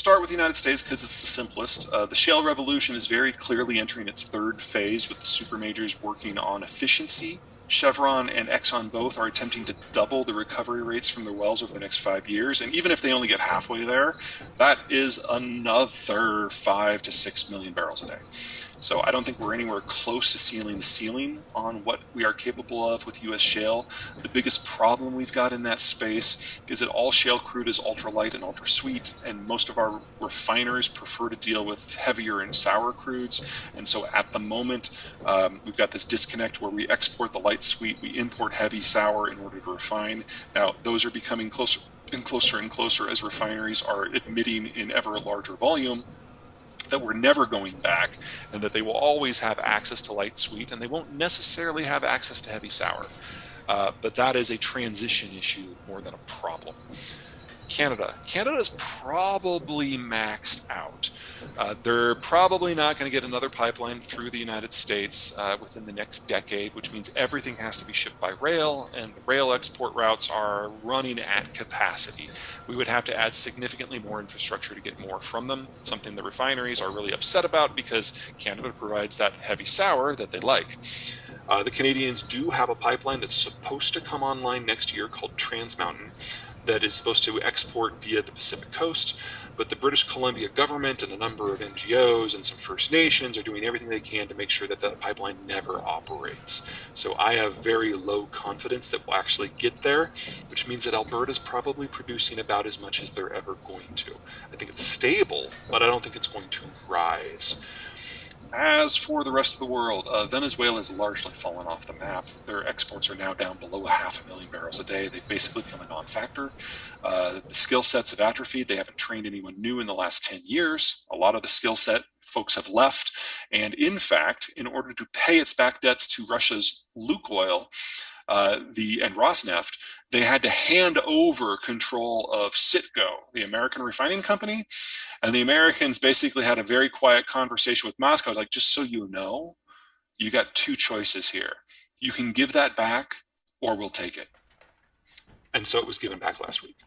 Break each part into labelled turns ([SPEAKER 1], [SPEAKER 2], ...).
[SPEAKER 1] start with the United States because it's the simplest. The shale revolution is very clearly entering its third phase with the super majors working on efficiency. Chevron and Exxon both are attempting to double the recovery rates from their wells over the next 5 years. And even if they only get halfway there, that is another 5 to 6 million barrels a day. So I don't think we're anywhere close to sealing the ceiling on what we are capable of with U.S. shale. The biggest problem we've got in that space is that all shale crude is ultralight and ultra sweet, and most of our refiners prefer to deal with heavier and sour crudes. And so at the moment, we've got this disconnect where we export the light sweet, we import heavy sour in order to refine. Now, those are becoming closer and closer and closer as refineries are admitting in ever larger volume that we're never going back, and that they will always have access to light sweet, and they won't necessarily have access to heavy sour. But that is a transition issue more than a problem. Canada is probably maxed out. They're probably not going to get another pipeline through the United States within the next decade, which means everything has to be shipped by rail, and the rail export routes are running at capacity. We would have to add significantly more infrastructure to get more from them, something the refineries are really upset about because Canada provides that heavy sour that they like. The Canadians do have a pipeline that's supposed to come online next year called Trans Mountain that is supposed to export via the Pacific coast, but the British Columbia government and a number of NGOs and some First Nations are doing everything they can to make sure that that pipeline never operates. So I have very low confidence that we'll actually get there, which means that Alberta's probably producing about as much as they're ever going to. I think it's stable, but I don't think it's going to rise. As for the rest of the world, Venezuela has largely fallen off the map. Their exports are now down below 500,000 barrels a day. They've basically become a non-factor. The skill sets have atrophied. They haven't trained anyone new in the last 10 years. A lot of the skill set folks have left. And in fact, in order to pay its back debts to Russia's Lukoil, and Rosneft, they had to hand over control of Citgo, the American refining company. And the Americans basically had a very quiet conversation with Moscow, like, just so you know, you got two choices here. You can give that back, or we'll take it. And so it was given back last week.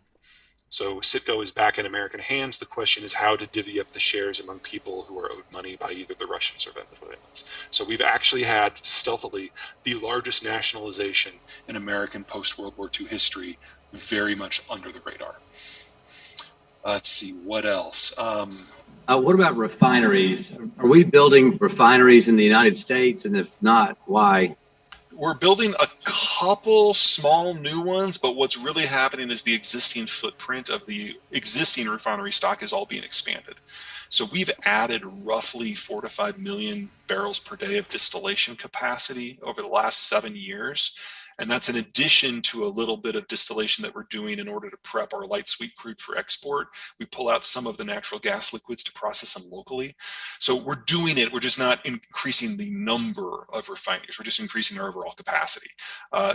[SPEAKER 1] So Citgo is back in American hands. The question is how to divvy up the shares among people who are owed money by either the Russians or Venezuelans. So we've actually had, stealthily, the largest nationalization in American post-World War II history, very much under the radar. Let's see, what else?
[SPEAKER 2] What about refineries? Are we building refineries in the United States? And if not, why?
[SPEAKER 1] We're building a couple small new ones, but what's really happening is the existing footprint of the existing refinery stock is all being expanded. So we've added roughly 4 to 5 million barrels per day of distillation capacity over the last 7 years. And that's in addition to a little bit of distillation that we're doing in order to prep our light sweet crude for export. We pull out some of the natural gas liquids to process them locally. So we're doing it. We're just not increasing the number of refineries. We're just increasing our overall capacity.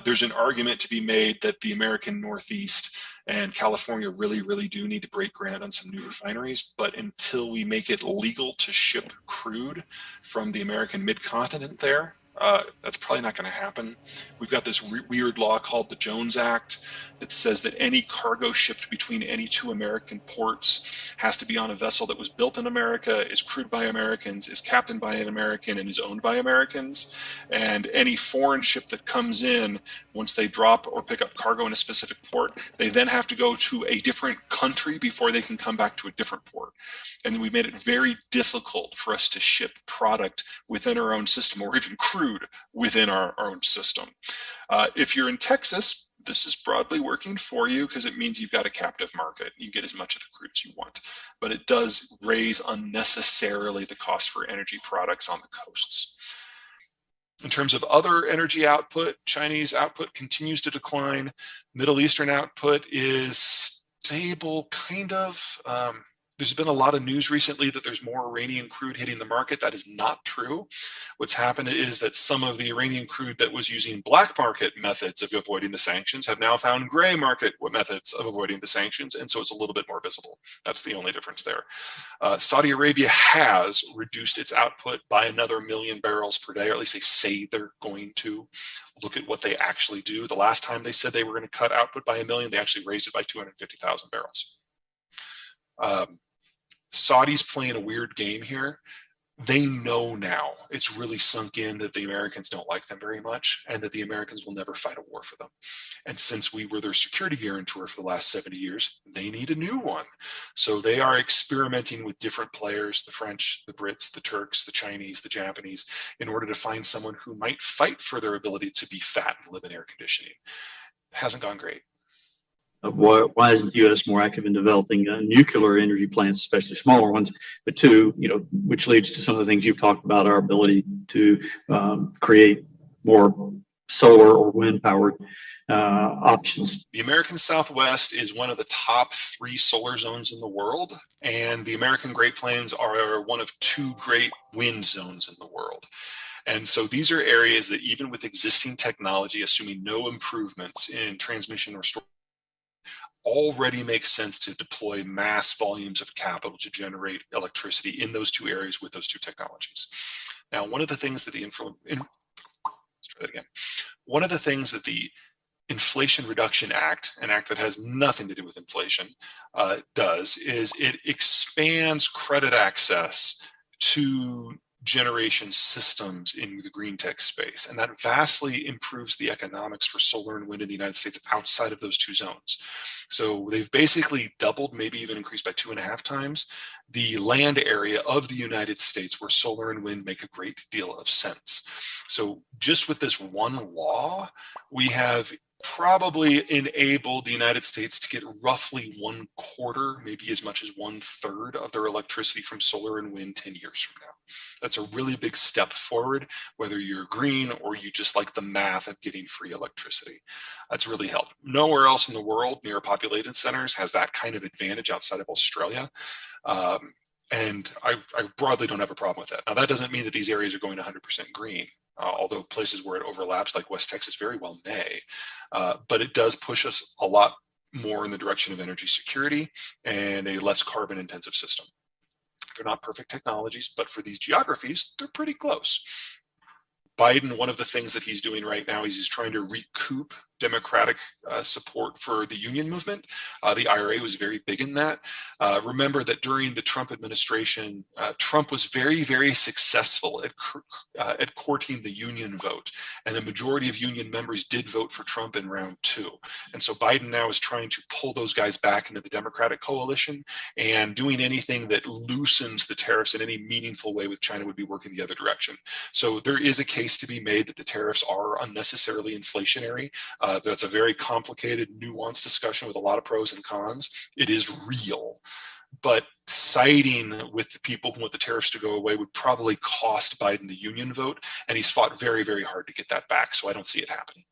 [SPEAKER 1] There's an argument to be made that the American Northeast and California really do need to break ground on some new refineries. But until we make it legal to ship crude from the American mid-continent there, that's probably not going to happen. We've got this weird law called the Jones Act that says that any cargo shipped between any two American ports has to be on a vessel that was built in America, is crewed by Americans, is captained by an American, and is owned by Americans. And any foreign ship that comes in, once they drop or pick up cargo in a specific port, they then have to go to a different country before they can come back to a different port. And we've made it very difficult for us to ship product within our own system, or even crude within our own system. If you're in Texas, this is broadly working for you because it means you've got a captive market. You get as much of the crude as you want. But it does raise unnecessarily the cost for energy products on the coasts. In terms of other energy output, Chinese output continues to decline. Middle Eastern output is stable, kind of. There's been a lot of news recently that there's more Iranian crude hitting the market. That is not true. What's happened is that some of the Iranian crude that was using black market methods of avoiding the sanctions have now found gray market methods of avoiding the sanctions, and so it's a little bit more visible. That's the only difference there. Saudi Arabia has reduced its output by another 1 million barrels per day, or at least they say they're going to. Look at what they actually do. The last time they said they were going to cut output by 1 million, they actually raised it by 250,000 barrels. Saudi's playing a weird game here. They know now, it's really sunk in that the Americans don't like them very much and that the Americans will never fight a war for them. And since we were their security guarantor for the last 70 years, they need a new one. So they are experimenting with different players, the French, the Brits, the Turks, the Chinese, the Japanese, in order to find someone who might fight for their ability to be fat and live in air conditioning. It hasn't gone great.
[SPEAKER 3] Why isn't the U.S. more active in developing nuclear energy plants, especially smaller ones? But two, which leads to some of the things you've talked about, our ability to create more solar or wind powered options.
[SPEAKER 1] The American Southwest is one of the top 3 solar zones in the world, and the American Great Plains are one of 2 great wind zones in the world. And so these are areas that even with existing technology, assuming no improvements in transmission or storage, already makes sense to deploy mass volumes of capital to generate electricity in those 2 areas with those 2 technologies. Now, one of the things that the Inflation Reduction Act, an act that has nothing to do with inflation, does is it expands credit access to generation systems in the green tech space. And that vastly improves the economics for solar and wind in the United States outside of those 2 zones. So they've basically doubled, maybe even increased by 2.5 times the land area of the United States where solar and wind make a great deal of sense. So just with this one law, we have probably enabled the United States to get roughly 1/4, maybe as much as 1/3 of their electricity from solar and wind 10 years from now. That's a really big step forward, whether you're green or you just like the math of getting free electricity. That's really helped. Nowhere else in the world near populated centers has that kind of advantage outside of Australia. And I broadly don't have a problem with that. Now, that doesn't mean that these areas are going 100% green, although places where it overlaps, like West Texas, very well may. But it does push us a lot more in the direction of energy security and a less carbon intensive system. They're not perfect technologies, but for these geographies, they're pretty close. Biden, one of the things that he's doing right now is he's trying to recoup Democratic support for the union movement. The IRA was very big in that. Remember that during the Trump administration, Trump was very, very successful at courting the union vote. And the majority of union members did vote for Trump in round 2. And so Biden now is trying to pull those guys back into the Democratic coalition, and doing anything that loosens the tariffs in any meaningful way with China would be working the other direction. So there is a case to be made that the tariffs are unnecessarily inflationary. That's a very complicated, nuanced discussion with a lot of pros and cons. It is real, but siding with the people who want the tariffs to go away would probably cost Biden the union vote, and he's fought very, very hard to get that back, so I don't see it happening.